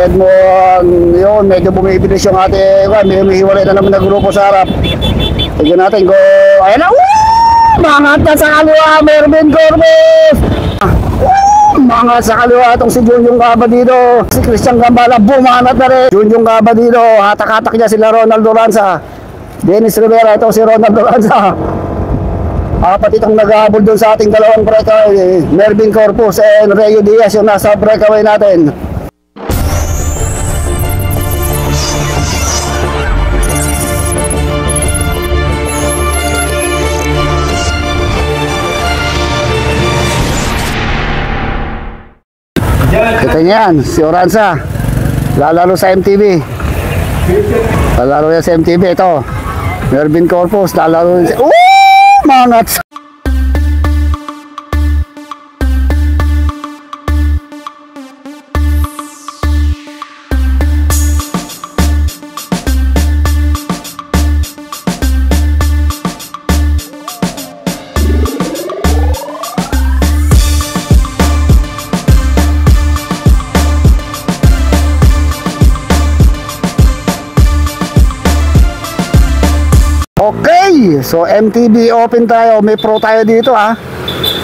Edmo, yun, medyo bumibilis yung ating, may humihiwalay na naman na grupo sa harap. Tignan natin kung, ayan na, mangat na sa kaliwa, Mervin Corpus! Mangat sa kaliwa itong si Junjung Cabadido. Si Christian Gambala, bumanat na rin. Junjung Cabadido, hatak-hatak niya sila Ronaldo Lanza. Dennis Rivera, ito si Ronaldo Lanza. Apat itong nag-ahabol doon sa ating dalawang breakaway, Mervin Corpus and Rayo Diaz yung nasa breakaway natin. Ito niyan, si Oranza lalaro sa MTV. Lalaro yan sa MTV. Ito Mervin Corpus lalaro sa mangat. Okay, so MTB open tayo. May pro tayo dito ha.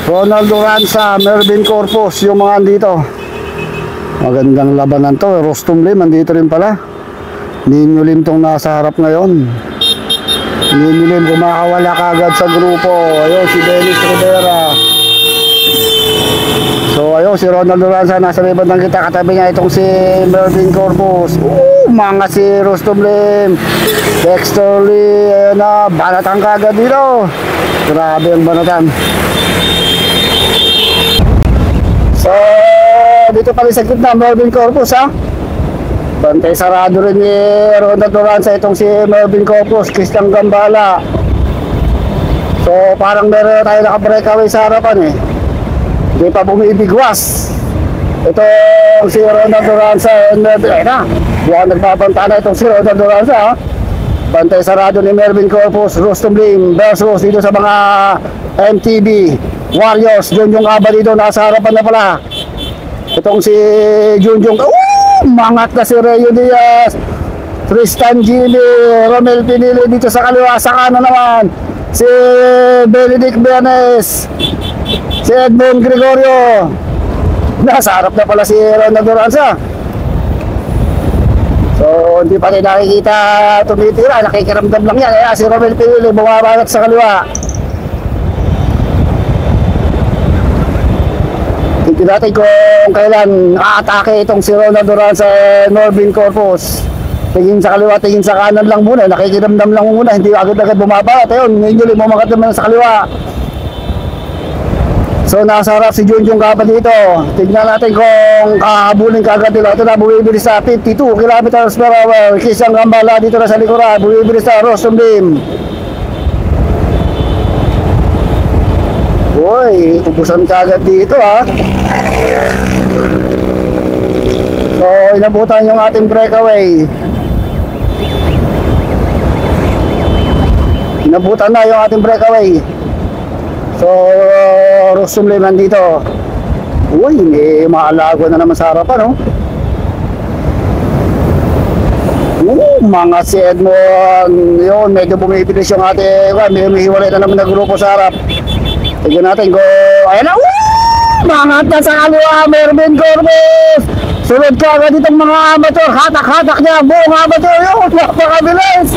Ronaldo Lanza, Mervin Corpus, yung mga andito. Magandang labanan to. Rostum Lim, andito rin pala. Ninyo Lim tong nasa harap ngayon. Ninyo Lim kumakawala kagad sa grupo. Ayun, si Dennis Rivera. So ayun, si Ronaldo Lanza nasa may bandang kita. Katabi niya itong si Mervin Corpus. Mga si Rostum Lim, Dexter Lee, ayun na, banatan kagad dito. Grabe ang banatan. So dito pala sa gitna, Mervin Corpus ha. Bantay sarado rin ni Ronaldo Lanza itong si Mervin Corpus, Christian Gambala. So parang meron tayo naka-breakaway sa harapan eh. Hindi pa bumibigwas. Ito si Ronaldo Lanza and ayun na, buwan nagbabanta na itong si Ronaldo Lanza ha. Bantay sarado ni Mervin Corpus, Rostum Lim versus dito sa mga MTB Warriors. Junjung Cabadido nasa harapan na pala. Itong si Junjung, mangat na si Rayo Diaz, Tristan Gili, Romel Pinili dito sa kaliwa. Sa kanan naman si Benedict Benes, si Edmond Gregorio. Nasa harap na pala si Ronaldo Lanza. So hindi pa rin nakikita tumitira, nakikiramdam lang yan. Si Romel Pinili bumabanat sa kaliwa. Tingnan natin kung kailan aatake itong si Ronaldo Lanza and Mervin Corpus. Tingin sa kaliwa, tingin sa kanan lang muna, nakikiramdam lang muna, hindi agad-agad bumabanat. Ayun, hindi bumakat naman sa kaliwa. So nasa harap si Junjung Cabadido. Tignan natin kung kahabulin kagad nila. Ito na, bumibilis sa 52 kilometers per hour. Christian Gambala dito na sa likuran, bumibilis sa Rostum Lim. Uy, ubusan kagad dito ha. So inabutan yung ating breakaway. Inabutan na yung ating breakaway. So Rostum Lim nandito. Uy, may maalago na naman sa harapan no? Mga si Edmo, yun, medyo bumibilis yung ating, may humihiwalay na naman na grupo sa harap. Tignan natin kung, ayan na, mangat na sa kaliwa, Mervin Corpus. Sunod ka agad itong mga amateur, hatak-hatak niya, buong amateur yun, napakabilis.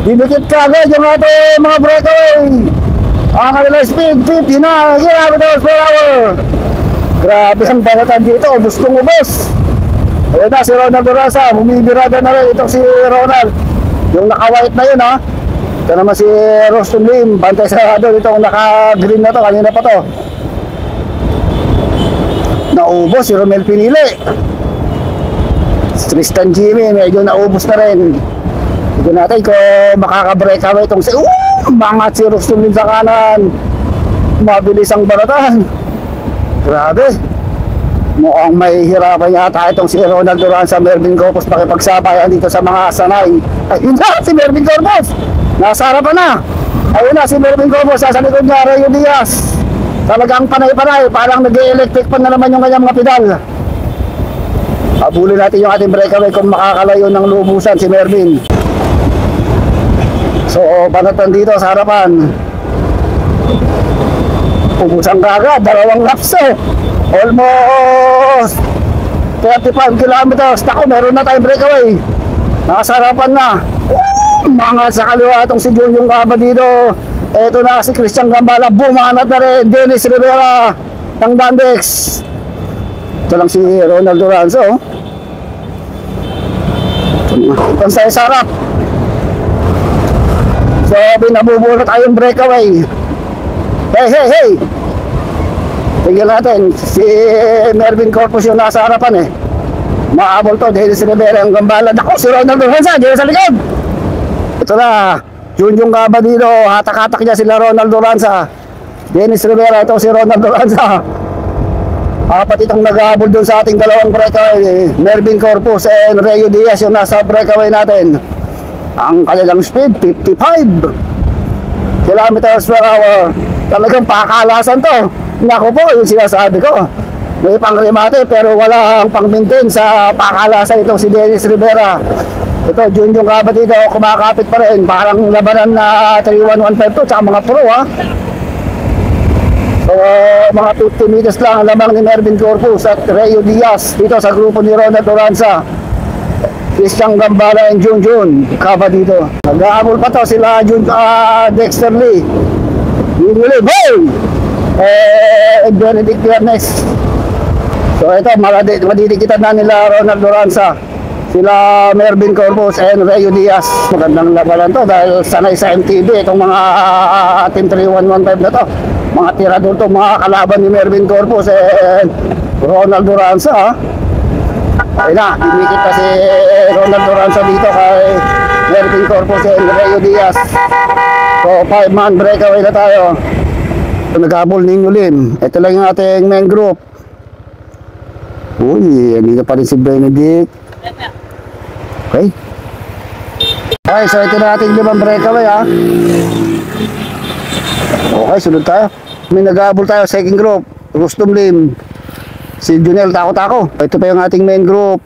Didikit ka agad yung ating mga breakaway. Ang kanilang speed, 50 na kilometers per hour. Grabe ang banatan dito, gustong ubos. Ayun na si Ronaldo Lanza, bumibirada na rin itong si Ronald. Yung naka-white na yun ha. Ito naman si Rostum Lim, bantay sarado itong naka-green na to, kanina pa to. Naubos si Romel Pinili. Tristan Jimmy, medyo naubos na rin. Tignan natin kung makaka-breakaway itong si mangat si Rostum Lim sa kanan. Mabilis ang baratan. Grabe. Mukhang may hirapan yata itong si Ronaldo Lanza, Mervin Corpus pakipagsabayan dito sa mga sanay. Ayun na si Mervin Corpus, nasa harapan na. Ayun na si Mervin Corpus, sa likod niya Rayo Diaz. Talagang panay-panay, parang nag-electric pa na naman yung kanyang mga pedal. Habulin natin yung ating breakaway kung makakalayo ng lubusan si Mervin. So, panatan dito sa harapan. Ubusan ka agad, 2 laps eh. Almost 35 kilometers. Tako, meron na tayong breakaway. Nasa harapan na. Mga sa kaliwa itong si Junyong Gaba dito. Ito na si Christian Gambala. Bumanat na rin. Dennis Rivera ng Dandex. Ito lang si Ronald Duranzo. Ito sa sarap. So, binabubulot tayong breakaway. Hey! Tingnan natin. Si Mervin Corpus yung nasa harapan eh. Maabol to. Dennis Rivera ng Gambala. Dako, si Ronald Duranzo. Diyan sa likod. Ito na. Junyong Gaba dito. Hatak-hatak niya sila Ronald Duranza. Dennis Rivera. Ito si Ronald Duranza. Apat itong nag-aabol dun sa ating dalawang breakaway. Mervin Corpus and Rayo Diaz yung nasa breakaway natin. Ang kanilang speed 55 kilometers per hour. Talagang pakalasan to. Naku po, yung sinasabi ko. May pangrimate pero wala ang pang-maintain sa pakalasan itong si Dennis Rivera. Ito, Junyong Gaba dito, kumakapit pa rin. Parang labanan na 31152 tsaka mga pro ha. So, mga 50 meters lang ang lamang ni Mervin Corpus at Rayo Diaz dito sa grupo ni Ronald Duranza. Christian Gambala and Junjun Gaba dito. Nag-aabol pa to sila Dexter Lee. Yuli, boy! Benedict Viernes. So, ito, madidikitan na nila Ronald Duranza. Sila Mervin Corpus and Rayo Diaz. Magandang labanan to dahil sanay sa MTV itong mga Team 3115 na to. Mga tirador to, mga kalaban ni Mervin Corpus and Ronald Duranza ha. Ayun na, dimikit pa si Ronald Duranza dito kay Mervin Corpus and Rayo Diaz. So 5-man breakaway na tayo. Nag-habol ninyo Lim. Ito lang yung ating main group. Uy, hindi pa rin si Benedict. Okay. Okay, so ito na ating 5 breakaway ha. Okay, sunod tayo. May nag-aabol tayo, second group. Rustum Lim. Si Junel Tako-Tako. Ito pa yung ating main group.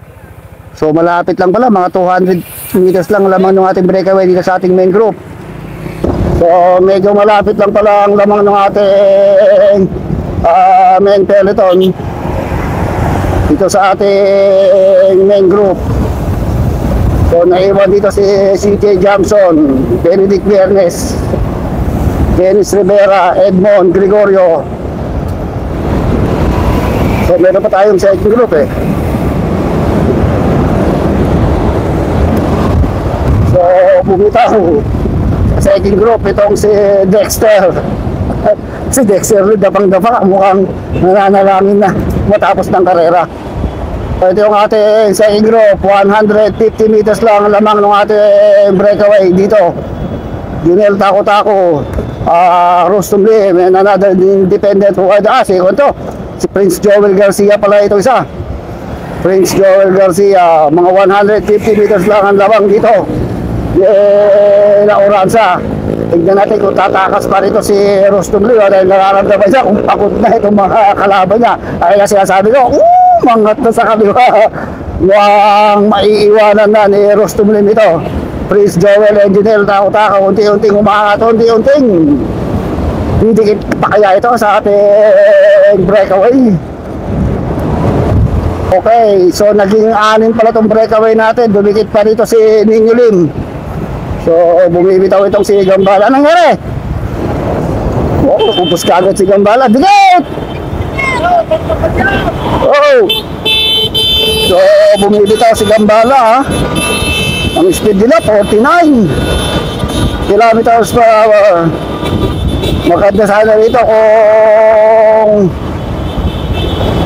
So malapit lang pala, mga 200 meters lang lamang ng ating breakaway dito sa ating main group. So medyo malapit lang pala ang lamang ng ating main peloton dito sa ating main group. So naiwan dito si CJ Jamson, Benedict Viernes, Dennis Rivera, Edmond Gregorio. So meron pa tayong second group eh. So bumitaw sa second group itong si Dexter. Si Dexter dapang-dapa, mukhang nananalangin na matapos ng karera. So ito yung ating second group, 150 meters lang lamang ng ating breakaway dito. Junel Tako-Tako, Rustum Lim, and another independent rider. Second to, si Prince Joel Garcia pala ito isa. Prince Joel Garcia, mga 150 meters lang ang lamang dito. La Oranza. Tignan natin kung tatakas pa rito si Rustum Lim dahil nararamdaman siya kung pagod na itong mga kalaban niya. Kaya sinasabi ko, mangat na sa kaliwa. Mukhang maiiwanan na ni Rustum Lim ito. Prince Joel and Junel Tako-Tako, unti-unting umaangat, unti-unting didikit pa kaya ito sa ating breakaway. Okay, so naging 6 pala itong breakaway natin. Dumikit pa rito si Ninyo Lim. So bumibitaw itong si Gambala. Anong nangyari? Kupus ka agad si Gambala. Dikit! Oh! So bumibitaw si Gambala ha. Ang speed nila 49 kilometers per hour. Maganda sana rito kung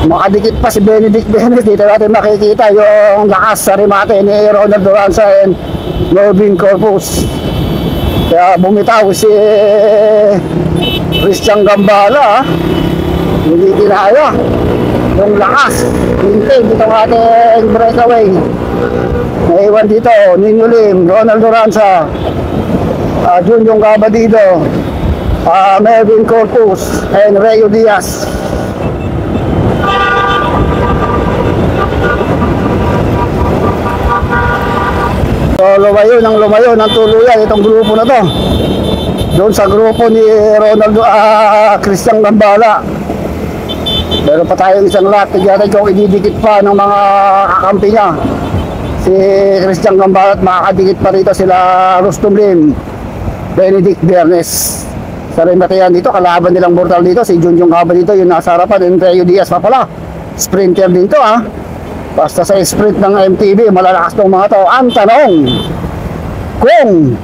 makadikit pa si Benedict Viernes. Dito natin makikita yung lakas sa remate ni Ronald Duranza and Mervin Corpus. Kaya bumitaw si Christian Gambala. Hindi kinaya yung lakas. Hintay dito ang ating breakaway. Naiwan dito Ninyo Lim, Ronald Duranza, Junyong Gaba dito, Mervin Corpus and Rayo Diaz. So lumayo ng tuluyan itong grupo na to. Doon sa grupo ni Ronald Christian Gambala. Meron pa tayong isang lot. Tignan kung ididikit pa ng mga kakampi niya. Si Christian Gambala at makakadikit pa rito sila Rustum Lim, Benedict Bernes. Sa Rimatayan dito, kalaban nilang mortal dito. Si Junjun Caba dito, yung nasa harapan. Enreo Diaz pa pala. Sprinter din to ha. Basta sa sprint ng MTB, malalakas ng mga to. Ang tanong, kung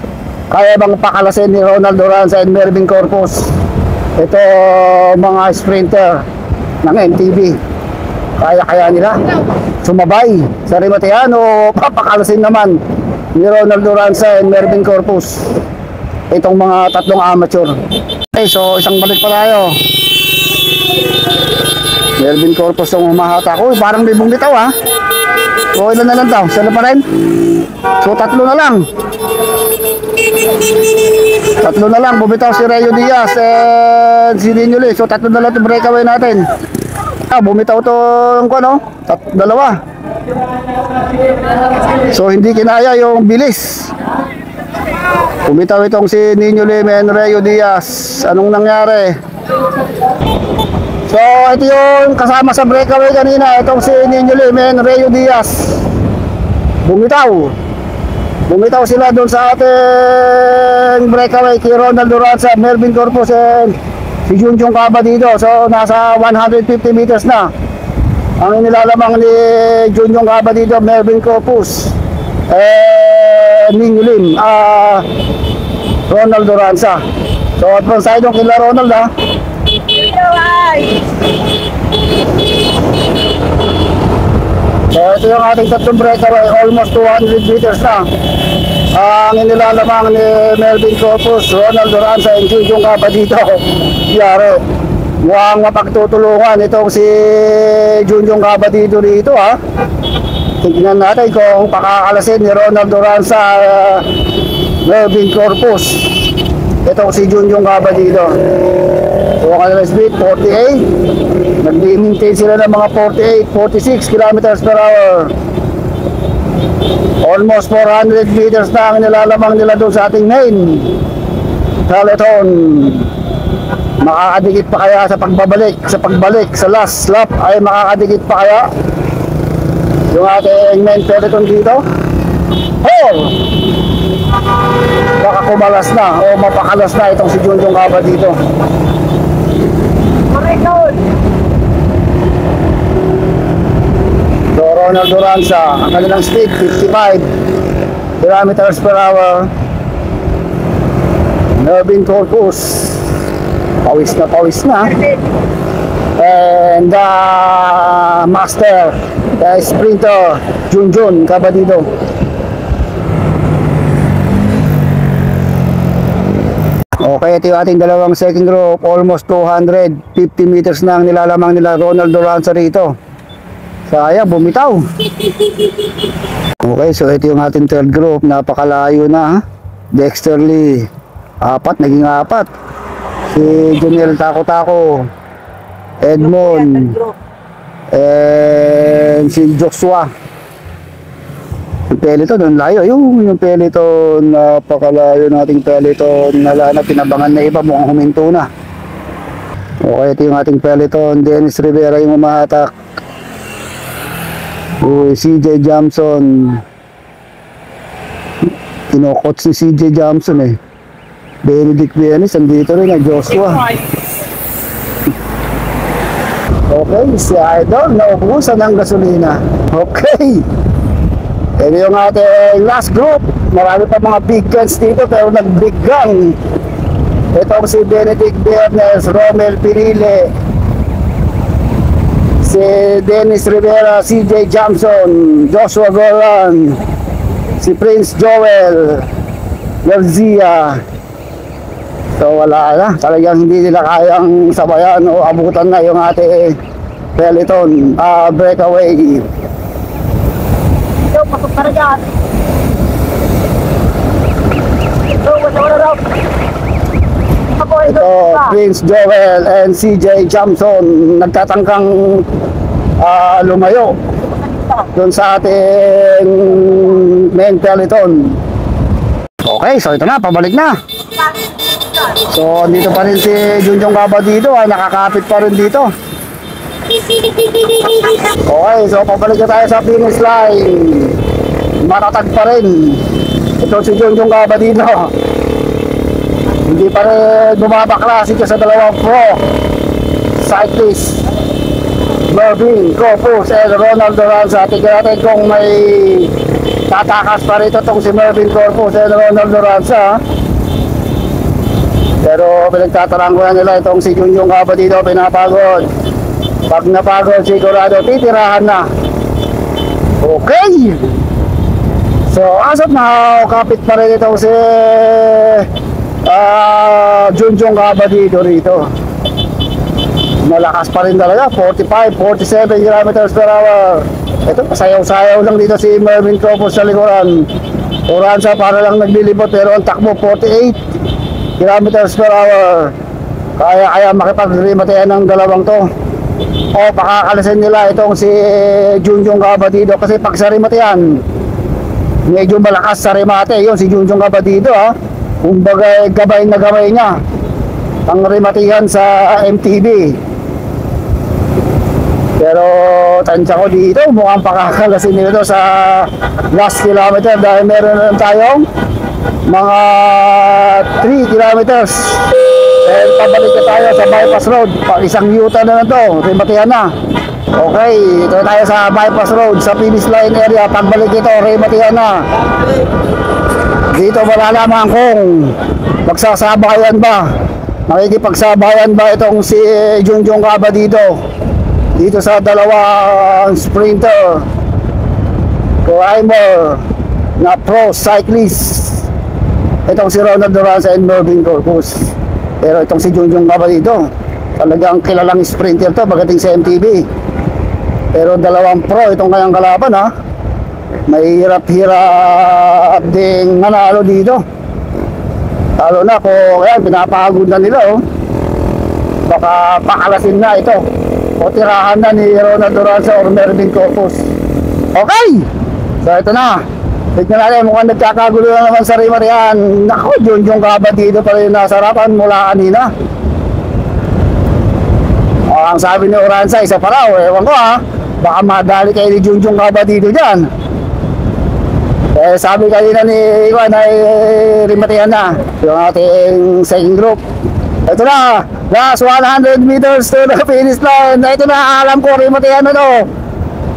kaya bang pakalasin ni Ronald Duranza and Mervin Corpus ito mga sprinter ng MTB, kaya nila sumabay sa Rimatayan o papakalasin naman ni Ronald Duranza and Mervin Corpus itong mga tatlong amateur? Okay, so isang balik pa tayo. Mervin Corpus ang humahatak. Uy, parang may bumitaw ha. So ilan na lang daw? Sila pa rin? So tatlo na lang. Tatlo na lang, bumitaw si Reo Diaz and si Ninyuli. So tatlo na lang itong breakaway natin. Bumitaw itong ano, dalawa. So hindi kinaya yung bilis. Bumitaw itong si Ninyuli and Reo Diaz. Anong nangyari? So ito yung kasama sa breakaway kanina. Itong si Ninyuli and Reo Diaz. Bumitaw sila doon sa ating breakaway kay Ronald Duranza, Mervin Corpus and si Junjun Caba dito. So nasa 150 meters na ang inilalamang ni Junjun Caba dito, Mervin Corpus Ninyulim Ronald Duranza. So at from side yung kila Ronald ha. So ito yung ating tatlong breakaway, almost 200 meters na ang inilalamang ni Mervin Corpus, Ronald Duranza and Junjun Caba dito. Yari, mukhang mapagtutulungan itong si Junjun Caba dito ha. Tignan natin kung pakakalasin ni Ronald Duranza Mervin Corpus itong si Junjun Caba dito. So kanilang speed 48, nag-maintain sila ng mga 46 kilometers per hour. Almost 400 meters na ang nilalamang nila doon sa ating main peloton. Makakadikit pa kaya sa pagbalik sa last lap ay makakadikit pa kaya yung ating main peloton dito? Baka kumalas na o mapakalas na itong si Junjun Caba dito. So Ronald Duranza, ang kanilang speed 55 kilometers per hour. Mervin Corpus pawis na. And master sprinter Junjun Caba dito. Okay, ito yung ating dalawang second group. Almost 250 meters na ang nilalamang nila Ronald Duranza rito. Sayang, bumitaw. Okay, so ito yung ating third group. Napakalayo na. Dexter Lee, naging apat. Si Juniel Tako, Edmond, and si Joshua. Yung peloton, yung layo. Yung peloton, napakalayo nating peloton. Nala na pinabangan na iba, mukhang huminto na. Okay, ito yung ating peloton. Dennis Rivera yung umahatak. CJ Jamson. Kinokot si CJ Jamson eh. Benedict Bernes, andito rin na Joshua. Okay, si Idol, naubusan ng gasolina. Okay. Ito yung ating last group. Marami pa mga big guns dito pero nag-big gun. Itong si Benedict Bernes, Romel Pirile, si Dennis Rivera, CJ Jamson, Joshua Golan, si Prince Joel Garcia. So wala na, talagang hindi nila kayang sabayan o abutan na yung ating peloton breakaway. Pasok na rin yan. Ito, Prince Joel and CJ Jamson nagtatangkang lumayo. doon sa ating main peloton. Okay, so ito na, pabalik na. So dito pa rin si Junjong Gaba dito, nakakapit pa rin dito. Okay, so pabalik na tayo sa finish line. Matatag pa rin ito si Junjong Gaba dito. Hindi pa rin bumabakla dito sa dalawang pro cyclist, Mervin Corpus and Ronald Doranza. Tignan natin kung may tatakas pa rito itong si Mervin Corpus and Ronald Doranza. Pero pinagtataranggulan nila itong si Junjong Gaba dito, pinapagod. Pag napagod sigurado titirahan na. Okay, so asap na kapit pa rin itong si Junjong Gaba dito rito. Malakas pa rin talaga, 45, 47 kilometers per hour. Ito, sayaw-sayaw lang dito si Mervin Corpus sa likuran. Oransa para lang naglilibot pero ang takbo 48 kilometers per hour. Kaya makipag-rimatayan ng dalawang to. O pakakalasin nila itong si Junjong Gaba dito kasi pag sa rimatayan medyo malakas sa rimate yun si Junjong Gaba dito kumbaga gabay na gabay niya ang rimatihan sa MTB. Pero tansya ko dito mukhang pakakalasin nito sa last kilometer dahil meron na tayong mga 3 kilometers and pabalik na tayo sa bypass road. Isang U-turn na to, rimatihan na. Okay, ito tayo sa bypass road sa finish line area. Pagbalik ito, rimatihan na. Dito malalaman kung magsasabayan ba, makikipagsabayan ba itong si Junjong Gaba dito sa dalawang sprinter climber na pro cyclist, itong si Ronald Doranza and Mervin Corpus. Pero itong si Junjong Gaba dito talagang kilalang sprinter to pagdating sa MTB. Pero dalawang pro itong kanyang kalaban may hirap-hirap ding nanalo dito. Lalo na kung pinapagod na nila baka pakalasin na ito o tirahan na ni Ronald Doranza or Mervin Corpus. Okay, so ito na, tignan natin, mukhang nagkakagulo na naman sa rimarihan. Naku, Junjong Gaba dito pa rin nasa harapan mula kanina. Ang sabi ni Oranza, isa pa raw, ewan ko baka madali kayo ni Junjong Gaba dito dyan. Sabi kanina ni Iwan ay rimatihan na yung ating second group. Ito na, last 100 meters to the finish line. Ito na, alam ko rimatihan na to.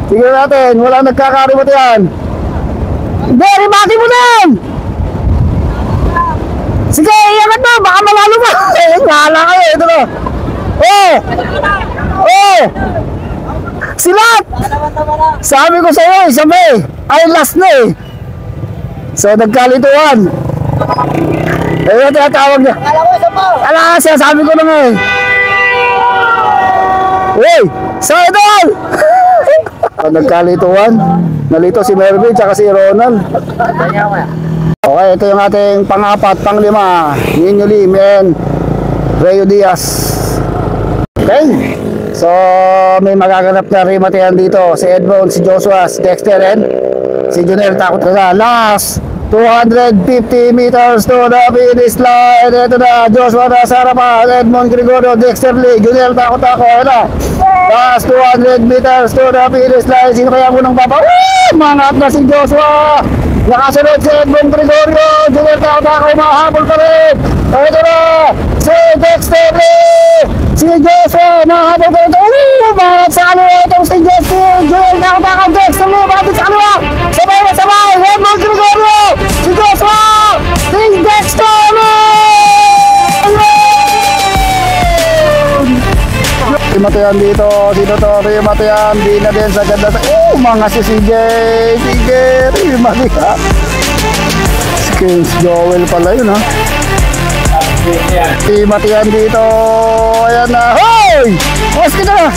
Tignan natin, walang nagkakarimatihan. Hindi, rimati mo din! Sige, iangat mo, baka malalo mo. Ngala kayo, ito na. Silat! Sabi ko sa'yo, sabi, ay last na So, nagkalituan. Ayun, tinatawag niya. Ala, siya, sabi ko na nga Uy, sa idol! Nagkalituan. Nalito si Mervin, tsaka si Ronald. Okay, ito yung ating pang-apat, pang-5. Nino Lim and Reo Diaz. Okay. So, may magaganap na rimatihan dito. Si Edmond, si Joshua, si Dexter, and si Junel takot na. Last 250 meters to the finish line. Ito na, Joshua na sa harapan, Edmond Gregorio, Dexter Lee, Junel takot ako. Ito, last 200 meters to the finish line. Sino kaya munang papa? Mangat na si Joshua. Nakasunod si Edmond Gregorio, Junel takot ako, mahabol pa rin. Ito na, si Dexter Lee, si Joshua, mahabol pa rin. Mangat sa kaliwa itong si Junel takot ako, Dexter Lee, bakit sa kaliwa? Sabay na sabay, Edmond Gregorio, si Joshua, si Dexter Lee. Rimatayan dito, sino to? Rimatayan, di na din sa ganda sa... mga si CJ, Rimatayan. Si Kings Joel pala yun Rimatayan dito, ayan na. Hoy! Bukas ka na!